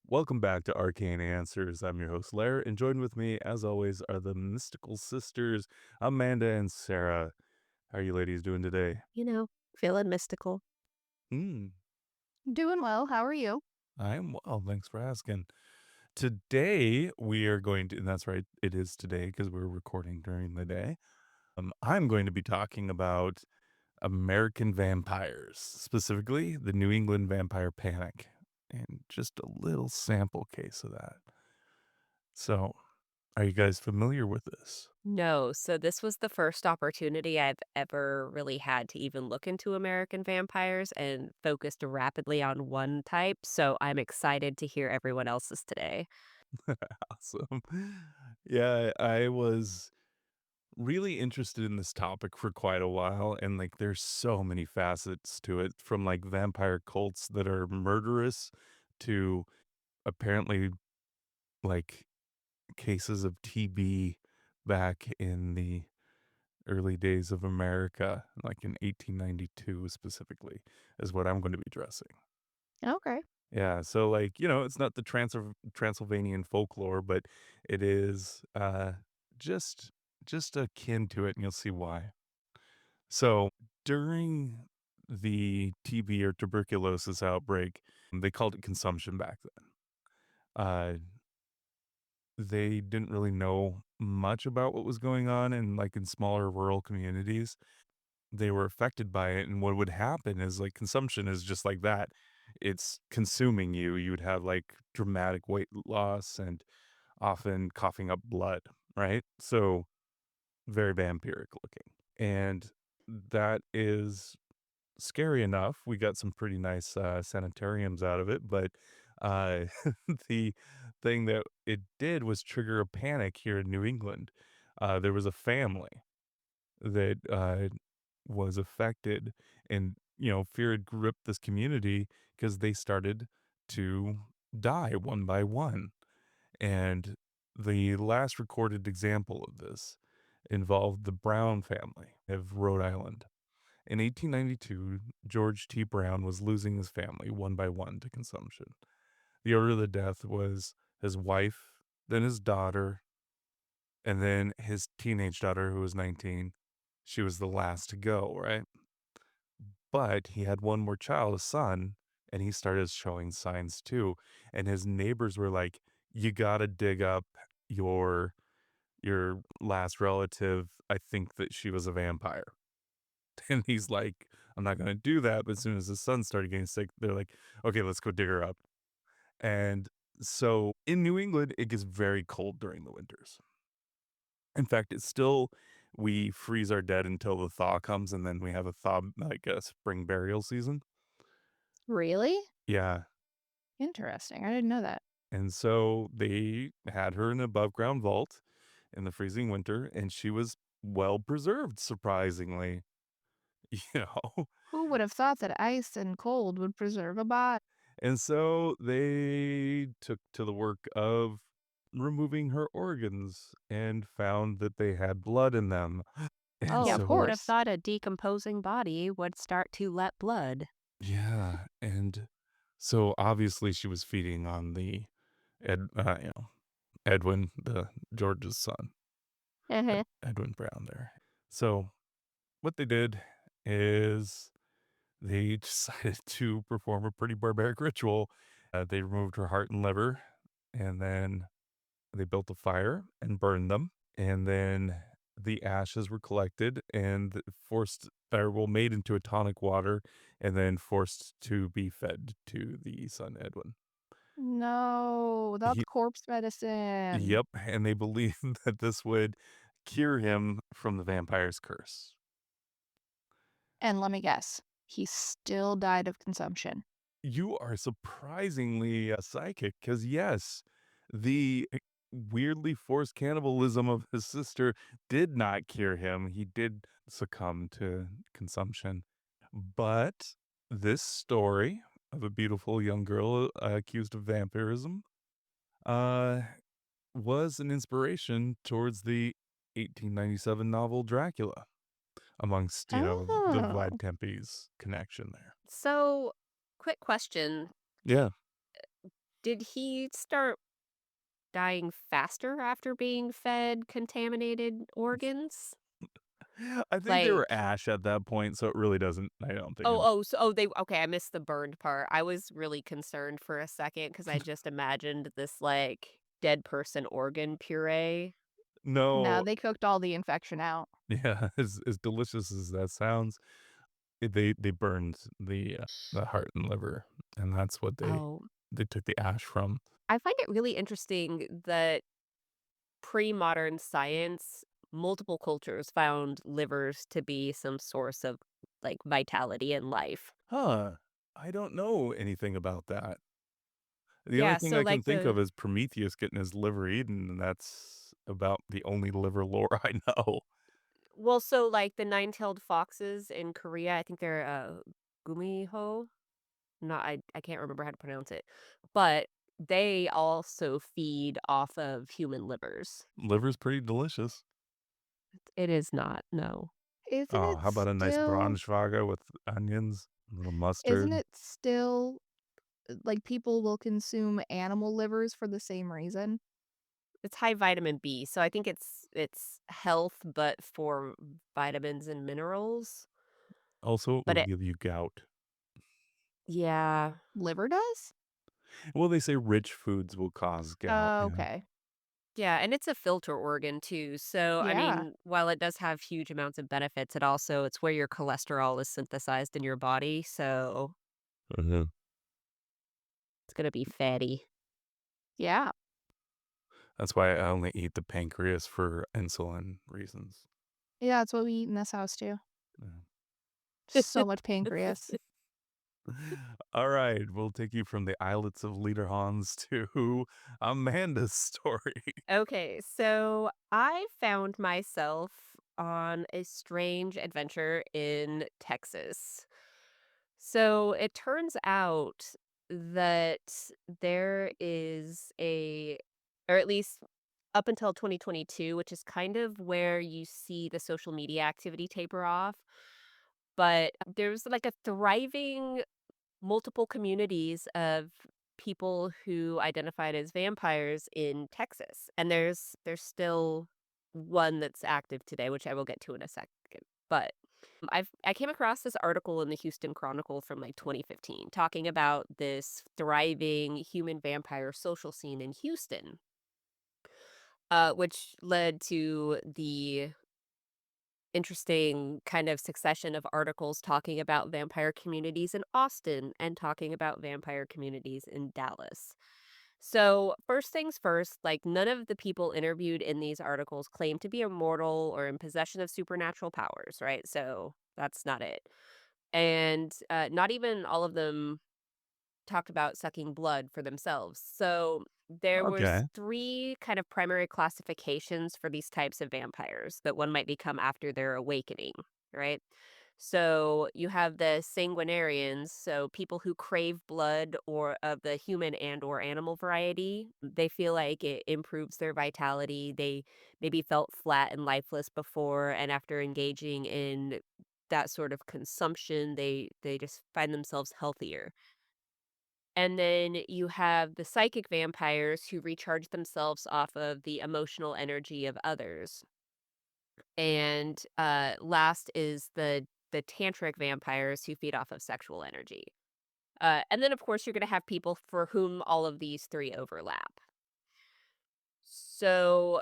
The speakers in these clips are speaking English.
Welcome back to Arcane Answers. I'm your host, Lare, and joined with me, as always, are the mystical sisters, Amanda and Sara. How are you ladies doing today? You know, feeling mystical. Hmm, Doing well. How are you? I'm well, thanks for asking. Today, we are going to, and that's right, it is today because we're recording during the day. I'm going to be talking about American vampires, specifically the New England vampire panic, and just a little sample case of that. So, are you guys familiar with this? No, so this was the first opportunity I've ever really had to even look into American vampires and focused rapidly on one type, so I'm excited to hear everyone else's today. Awesome. Yeah, I was really interested in this topic for quite a while, and like there's so many facets to it, from like vampire cults that are murderous to apparently like cases of TB back in the early days of America, like in 1892 specifically, is what I'm going to be addressing. Okay. Yeah, so, like, it's not the Transylvanian folklore, but it is, just just akin to it, and you'll see why. So, during the TB or tuberculosis outbreak, they called it consumption back then. Uh, they didn't really know much about what was going on in smaller rural communities. They were affected by it, and what would happen is, like, consumption is just like that. It's consuming you. You would have, like, dramatic weight loss and often coughing up blood, right? So, very vampiric looking, and that is scary enough. We got some pretty nice, sanitariums out of it, but, uh, the thing that it did was trigger a panic here in New England. There was a family that, was affected and, fear had gripped this community because they started to die one by one, and the last recorded example of this involved the Brown family of Rhode Island. In 1892, George T. Brown was losing his family one by one to consumption. The order of the death was his wife, then his daughter, and then his teenage daughter, who was 19. She was the last to go, right? But he had one more child, a son, and he started showing signs too. And his neighbors were like, "You gotta dig up your your last relative. I think that she was a vampire." And he's like, "I'm not gonna do that." But as soon as his son started getting sick, they're like, "Okay, let's go dig her up." And so in New England, it gets very cold during the winters. In fact, it's still we freeze our dead until the thaw comes, and then we have a thaw like a spring burial season. Really? Yeah, Interesting. I didn't know that. and so they had her in an above ground vault in the freezing winter, and she was well preserved, surprisingly, you know? Who would have thought that ice and cold would preserve a body? And so they took to the work of removing her organs and found that they had blood in them. And Oh, Yeah, of who would so have course. thought a decomposing body would start to let blood? yeah, and so obviously she was feeding on the Edwin, the George's son, Uh-huh. Edwin Brown there. So what they did is they decided to perform a pretty barbaric ritual. They removed her heart and liver, and then they built a fire and burned them, and then the ashes were collected and forced or well, made into a tonic water and then forced to be fed to the son Edwin. No, that's He corpse medicine. Yep, and they believed that this would cure him from the vampire's curse. And let me guess, he still died of consumption. You are surprisingly, psychic, because yes, the weirdly forced cannibalism of his sister did not cure him. He did succumb to consumption. But this story of a beautiful young girl, accused of vampirism, uh, was an inspiration towards the 1897 novel Dracula, amongst, the Oh. Vlad Tepes connection there. So, quick question. Yeah. did he start dying faster after being fed contaminated organs? I think they were Like, ash at that point, so it really doesn't I don't think it they okay, I missed the burned part. I was really concerned for a second because I just imagined this, like, dead person organ puree. No, No. they cooked all the infection out. Yeah, as delicious as that sounds, they burned the heart and liver, and that's what Oh, they took the ash from. I find it really interesting that pre-modern science, multiple cultures found livers to be some source of, like, vitality and life. Huh, I don't know anything about that. The only Yeah, thing so, I can like, think of is Prometheus getting his liver eaten, and that's about the only liver lore I know. like, the nine-tailed foxes in Korea, I think they're, gumiho? Not I can't remember how to pronounce it, but they also feed off of human livers. Liver's pretty delicious. It is not, no. Isn't Oh, it how about a nice still Braunschweiger with onions, a little isn't mustard? it still like, people will consume animal livers for the same reason? It's high vitamin B, so I think it's health, but for vitamins and minerals, Also, it will but it give you gout. yeah. Liver does? Well, they say rich foods will cause gout, Oh, yeah. okay. Yeah, and it's a filter organ too, so, I Yeah. mean, while it does have huge amounts of benefits, it's where your cholesterol is synthesized in your body, so Mhm. it's gonna be fatty. Yeah. That's why I only eat the pancreas for insulin reasons. Yeah, that's what we eat in this house too. Yeah. So much pancreas. All right, we'll take you from the islets of Liederhans to Amanda's story. Okay, so I found myself on a strange adventure in Texas. So it turns out that there is or at least up until 2022, which is kind of where you see the social media activity taper off. But there's like a thriving multiple communities of people who identified as vampires in Texas, and there's still one that's active today, which I will get to in a second. But I came across this article in the Houston Chronicle from like 2015 talking about this thriving human vampire social scene in Houston, which led to the interesting kind of succession of articles talking about vampire communities in Austin and talking about vampire communities in Dallas. So, first things first, like none of the people interviewed in these articles claim to be immortal or in possession of supernatural powers, right? So, that's not it. And not even all of them talked about sucking blood for themselves. So there was Okay. three kind of primary classifications for these types of vampires that one might become after their awakening, right? So you have the sanguinarians, so people who crave blood or of the human and or animal variety. They feel like it improves their vitality. They maybe felt flat and lifeless before, and after engaging in that sort of consumption, they just find themselves healthier. And then you have the psychic vampires who recharge themselves off of the emotional energy of others. And last is the tantric vampires who feed off of sexual energy. And then, of course, you're going to have people for whom all of these three overlap. So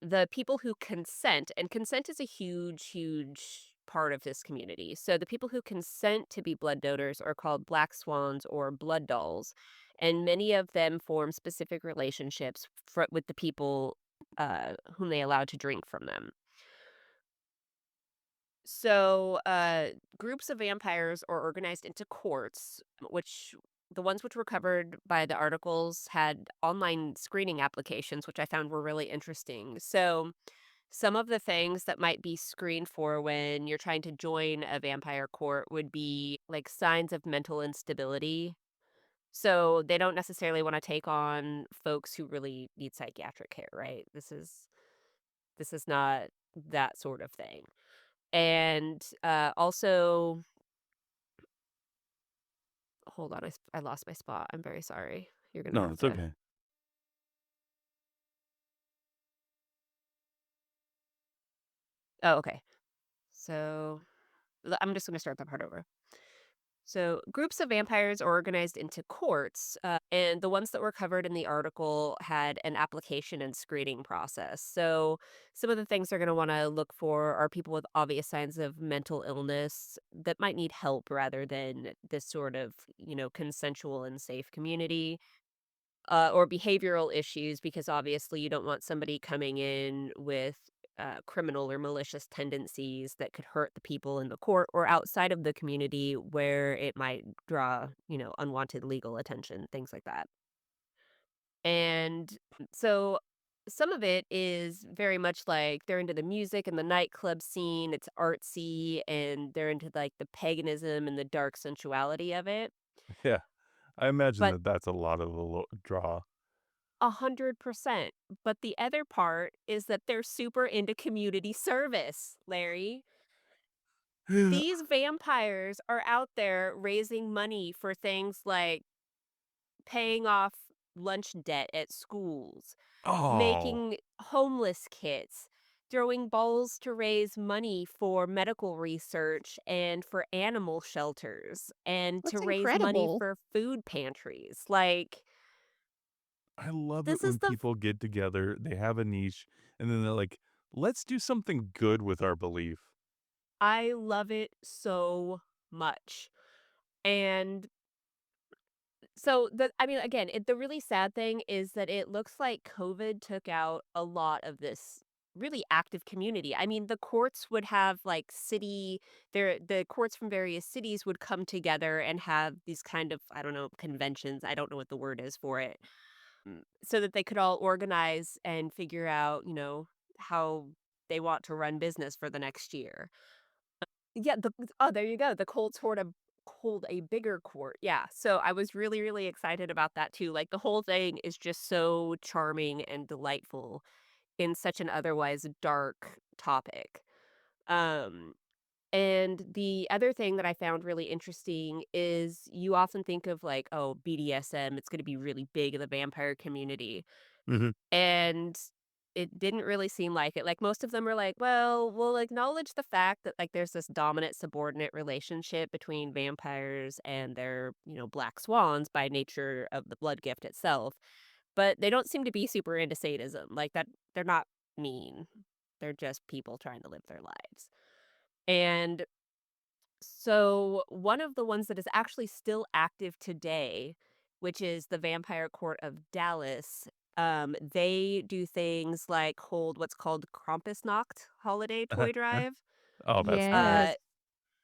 the people who consent, and consent is a huge, huge part of this community. So the people who consent to be blood donors are called black swans or blood dolls, and many of them form specific relationships with the people whom they allow to drink from them. So groups of vampires are organized into courts, which the ones which were covered by the articles had online screening applications, which I found were really interesting. So some of the things that might be screened for when you're trying to join a vampire court would be like signs of mental instability. So they don't necessarily want to take on folks who really need psychiatric care, right? This is not that sort of thing. And also, hold on, I lost my spot. I'm very sorry. You're gonna No, have it's to. okay. Oh, okay. So I'm just gonna start that part over. So, groups of vampires are organized into courts, and the ones that were covered in the article had an application and screening process. So, some of the things they're going to want to look for are people with obvious signs of mental illness that might need help rather than this sort of, consensual and safe community. Or behavioral issues, because obviously you don't want somebody coming in with criminal or malicious tendencies that could hurt the people in the court or outside of the community where it might draw, unwanted legal attention, things like that. And so some of it is very much like they're into the music and the nightclub scene. It's artsy and they're into like the paganism and the dark sensuality of it. Yeah. I imagine But that that's a lot of the draw. 100%. But the other part is that they're super into community service, Larry. Yeah. These vampires are out there raising money for things like paying off lunch debt at schools, Oh, making homeless kits, throwing balls to raise money for medical research and for animal shelters, and to That's raise money incredible. for food pantries. Like, I love it this is when the people get together, they have a niche, and then they're like, "Let's do something good with our belief." I love it so much. And so I mean, again, the really sad thing is that it looks like COVID took out a lot of this really active community. I mean, the courts would have like the courts from various cities would come together and have these kind of, I don't know, conventions. I don't know what the word is for it. So that they could all organize and figure out, how they want to run business for the next year. Yeah, there you go. The Colts hold a bigger court. Yeah, so I was really, really excited about that too. Like, the whole thing is just so charming and delightful in such an otherwise dark topic. Um, and the other thing that I found really interesting is you often think of like, oh, BDSM, it's gonna be really big in the vampire community. Mhm. And it didn't really seem like it. Like, most of them are like, "Well, we'll acknowledge the fact that, like, there's this dominant subordinate relationship between vampires and their, black swans by nature of the blood gift itself." But they don't seem to be super into sadism. Like, that they're not mean. They're just people trying to live their lives. And so, one of the ones that is actually still active today, which is the Vampire Court of Dallas, they do things like hold what's called Krampusnacht holiday toy drive. Oh, that's Uh, Yes.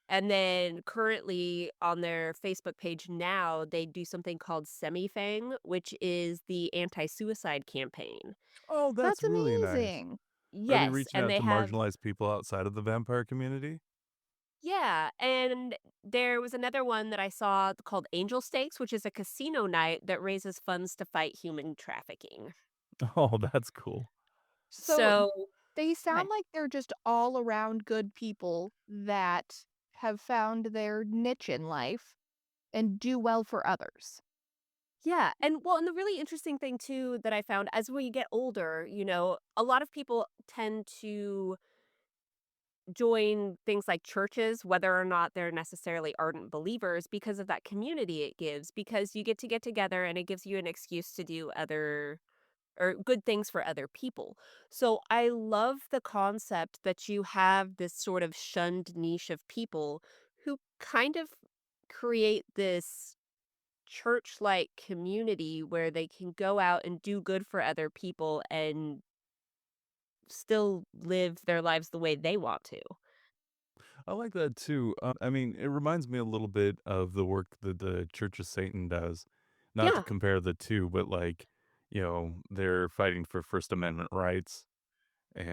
and then currently on their Facebook page now, they do something called Semifang, which is the anti-suicide campaign. oh, that's That's really nice. amazing. Are they Yes, reaching and out they to have. marginalized people outside of the vampire community? Yeah, and there was another one that I saw called Angel Stakes, which is a casino night that raises funds to fight human trafficking. Oh, that's cool. So So they go sound ahead. like they're just all around good people that have found their niche in life and do well for others. Yeah, and the really interesting thing too that I found as we get older, a lot of people tend to join things like churches, whether or not they're necessarily ardent believers, because of that community it gives, because you get together and it gives you an excuse to do other or good things for other people. So I love the concept that you have this sort of shunned niche of people who kind of create this church-like community where they can go out and do good for other people and still live their lives the way they want to. I like that too. I mean, it reminds me a little bit of the work that the Church of Satan does. Not to Yeah. compare the two, but like, they're fighting for First Amendment rights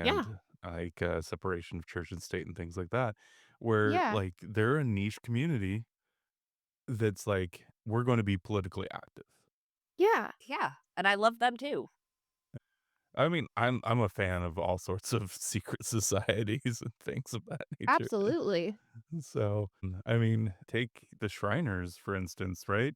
Yeah. and like separation of church and state and things like that, where Yeah. like they're a niche community that's like, we're going to be politically active. Yeah. Yeah. And I love them too. I mean, I'm a fan of all sorts of secret societies and things of that nature. Absolutely. So, I mean, take the Shriners, for instance, right?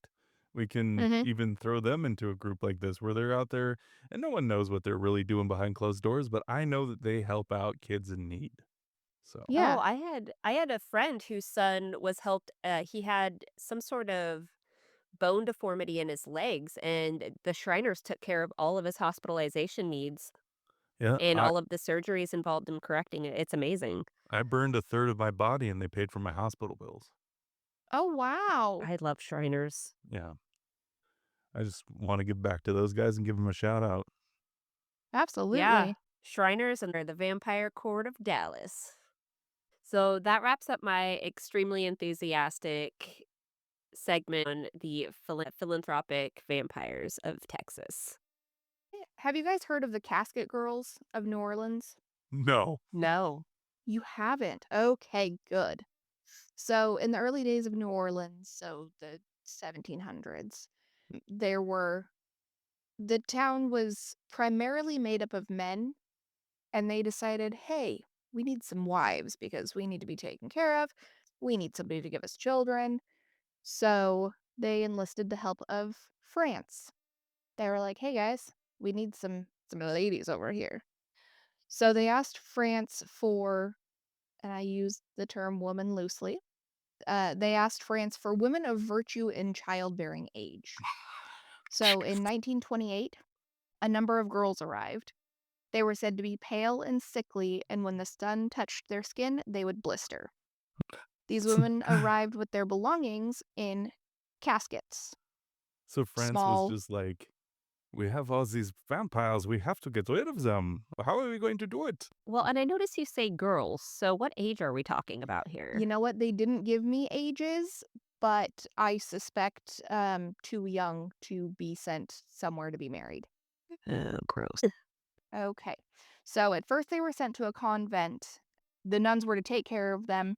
We can Mhm. even throw them into a group like this where they're out there and no one knows what they're really doing behind closed doors, but I know that they help out kids in need. So, Oh, Yeah. I had a friend whose son was helped, he had some sort of bone deformity in his legs, and the Shriners took care of all of his hospitalization needs yeah, and I all of the surgeries involved in correcting it. It's amazing. I burned a third of my body and they paid for my hospital bills. Oh, wow. I love Shriners. Yeah. I just wanna give back to those guys and give them a shout out. Yeah, Absolutely. Shriners and they're the Vampire Court of Dallas. So that wraps up my extremely enthusiastic segment on the philanthropic vampires of Texas. Have you guys heard of the Casket Girls of New Orleans? No. No. You haven't? Okay, good. So, in the early days of New Orleans, so the 1700s, there were the town was primarily made up of men, and they decided, hey, we need some wives because we need to be taken care of. We need somebody to give us children. So, they enlisted the help of France. They were like, hey guys, we need some ladies over here. So they asked France for, and I use the term woman loosely, they asked France for women of virtue in childbearing age. So in 1928, a number of girls arrived. They were said to be pale and sickly, and when the sun touched their skin, they would blister. These women arrived with their belongings in caskets, So France was small. just like, "We have all these vampires, we have to get rid of them. How are we going to do it?" Well, and I notice you say girls, so what age are we talking about You here? know what? They didn't give me ages, but I suspect too young to be sent somewhere to be married. Oh, gross. Okay. So at first they were sent to a convent. The nuns were to take care of them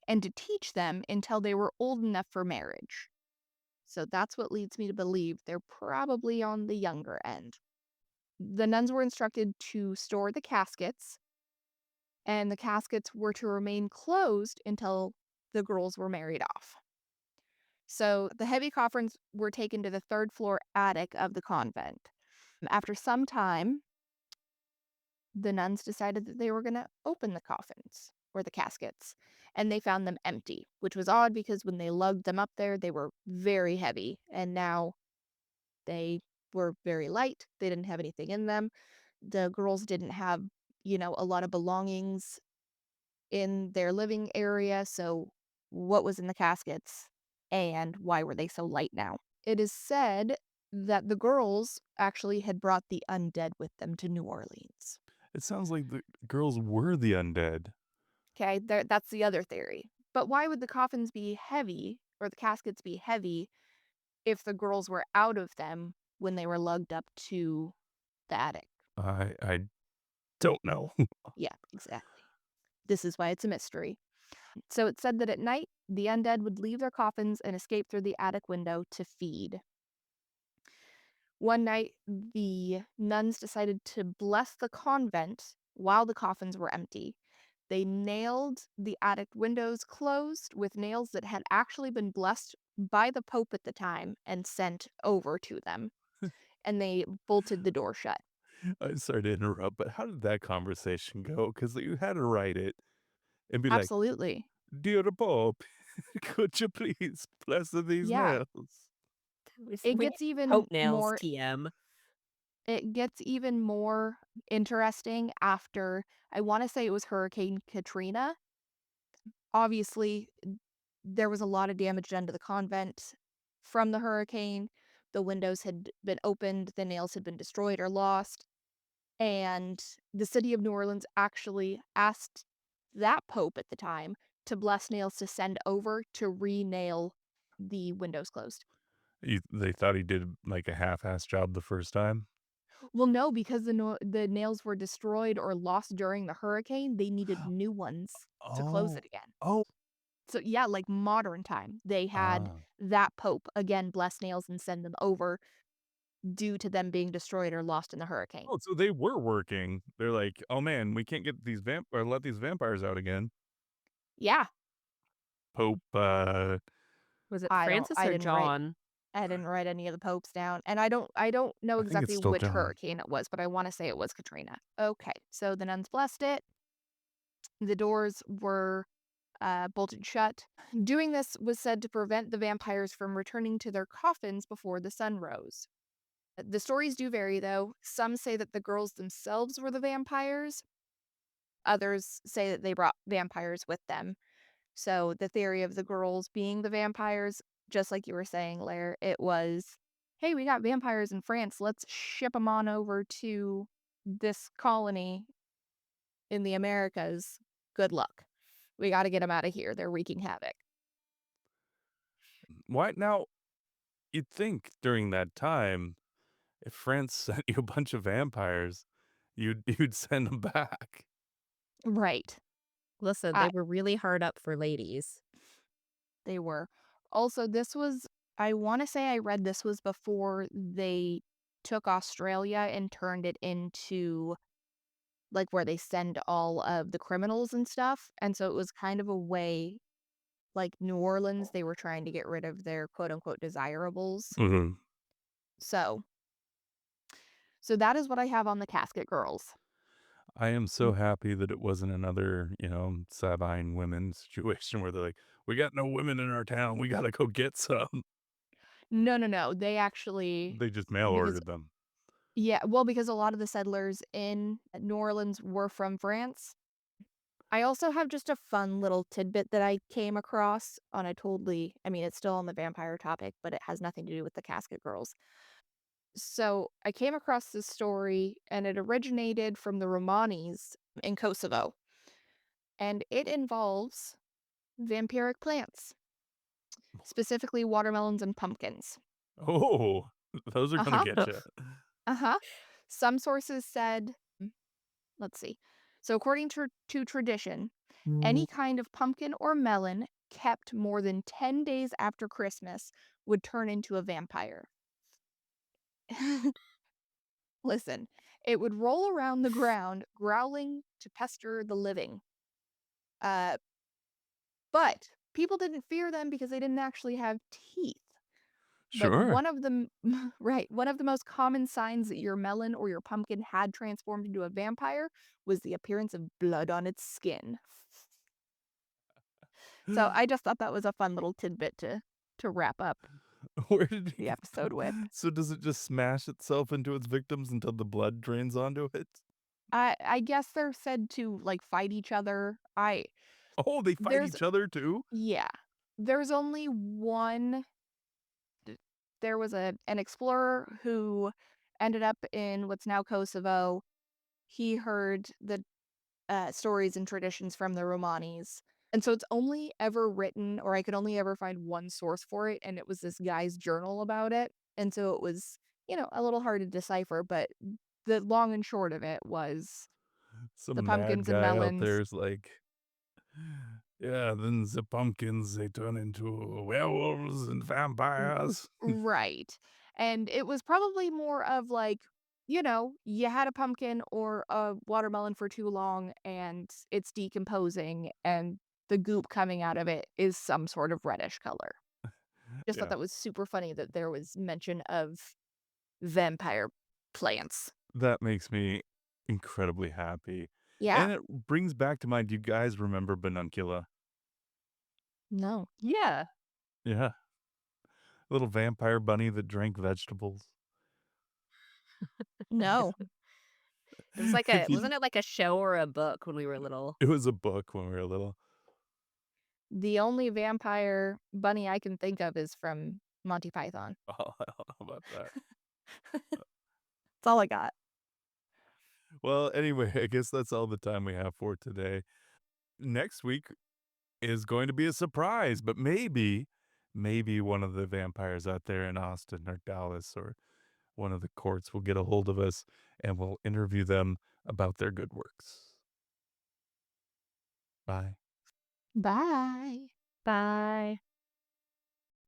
and to teach them until they were old enough for marriage. So that's what leads me to believe they're probably on the younger end. The nuns were instructed to store the caskets, and the caskets were to remain closed until the girls were married off. So the heavy coffins were taken to the third floor attic of the convent. After some time, the nuns decided that they were going to open the coffins or the caskets, and they found them empty, which was odd because when they lugged them up there, they were very heavy, and now they were very light. They didn't have anything in them. The girls didn't have, a lot of belongings in their living area, so what was in the caskets and why were they so light now? It is said that the girls actually had brought the undead with them to New Orleans. It sounds like the girls were the undead. Okay, that's the other theory. But why would the coffins be heavy or the caskets be heavy if the girls were out of them when they were lugged up to the attic? I don't know. Yeah, exactly. This is why it's a mystery. So it said that at night, the undead would leave their coffins and escape through the attic window to feed. One night, the nuns decided to bless the convent while the coffins were empty. They nailed the attic windows closed with nails that had actually been blessed by the Pope at the time and sent over to them, and they bolted the door shut. I'm sorry to interrupt, but how did that conversation go? Because you had to write it and be like, Absolutely. "Dear Pope, could you please bless these Yeah. nails?" It We need gets even Pope nails, more TM. it gets even more interesting after I wanna say it was Hurricane Katrina. Obviously, there was a lot of damage done to the convent from the hurricane. The windows had been opened, the nails had been destroyed or lost, and the city of New Orleans actually asked that pope at the time to bless nails to send over to re-nail the windows closed. They thought he did, like, a half-assed job the first time? Well, no, because the nails were destroyed or lost during the hurricane, they needed new ones to close Oh. it again. Oh. So, yeah, like modern time, they had Ah. that pope, again, bless nails and send them over due to them being destroyed or lost in the hurricane. Oh, so they were working. They're like, "Oh, man, we can't get these or let these vampires out again." Yeah, Pope, Was it I don't Francis I or didn't write John? I didn't write any of the popes down, and I don't know I think it's exactly still which John. hurricane it was, but I wanna say it was Katrina. Okay, so the nuns blessed it. The doors were, bolted shut. Doing this was said to prevent the vampires from returning to their coffins before the sun rose. The stories do vary, though. Some say that the girls themselves were the vampires. Others say that they brought vampires with them. So the theory of the girls being the vampires, just like you were saying, Lare, it was, "Hey, we got vampires in France. Let's ship them on over to this colony in the Americas. Good luck. We gotta get them out of here. They're wreaking havoc." Why now, you'd think during that time, if France sent you a bunch of vampires, you'd send them back. Right. Listen, they I were really hard up for ladies. They were. Also, this was I wanna say I read this was before they took Australia and turned it into, like, where they send all of the criminals and stuff, and so it was kind of a way like New Orleans, they were trying to get rid of their quote unquote "desirables." Mhm. So so that is what I have on the Casket Girls. I am so happy that it wasn't another, Sabine women situation where they're like, "We got no women in our town, we gotta go get some." No, no, no, they actually They just mail because ordered them. yeah, well, because a lot of the settlers in New Orleans were from France. I also have just a fun little tidbit that I came across on a totally I mean, it's still on the vampire topic, but it has nothing to do with the Casket Girls. So, I came across this story, and it originated from the Romanis in Kosovo, and it involves vampiric plants, specifically watermelons and pumpkins. Oh, those are gonna Uh-huh, get you. uh-huh. Some sources said let's see. So, according to tradition, any kind of pumpkin or melon kept more than 10 days after Christmas would turn into a vampire. Listen, it would roll around the ground, growling to pester the living. Uh, but people didn't fear them because they didn't actually have teeth. But Sure. one of the right, one of the most common signs that your melon or your pumpkin had transformed into a vampire was the appearance of blood on its skin. So I just thought that was a fun little tidbit to wrap up Where did you the get episode with. so does it just smash itself into its victims until the blood drains onto it? I guess they're said to, like, fight each other. I Oh, they fight there's each other too? yeah. There's only one there was an explorer who ended up in what's now Kosovo. He heard the, stories and traditions from the Romanis, and so it's only ever written or I could only ever find one source for it, and it was this guy's journal about it, and so it was, a little hard to decipher, but the long and short of it was the Some mad pumpkins and guy out melons. there is like, "Yeah, then the pumpkins, they turn into werewolves and R vampires." right, and it was probably more of like, you had a pumpkin or a watermelon for too long and it's decomposing and the goop coming out of it is some sort of reddish color. Just thought Yeah. that was super funny that there was mention of vampire plants. That makes me incredibly happy, Yeah. and it brings back to mind, do you guys remember Banuncula? No. Yeah. Yeah. Little vampire bunny that drank vegetables. No. It was like a If you wasn't it like a show or a book when we were little? It was a book when we were little. The only vampire bunny I can think of is from Monty Python. Oh, I don't know about that. That's all I got. Well, anyway, I guess that's all the time we have for today. Next week is going to be a surprise, but maybe one of the vampires out there in Austin or Dallas or one of the courts will get a hold of us and we'll interview them about their good works. Bye. Bye. Bye.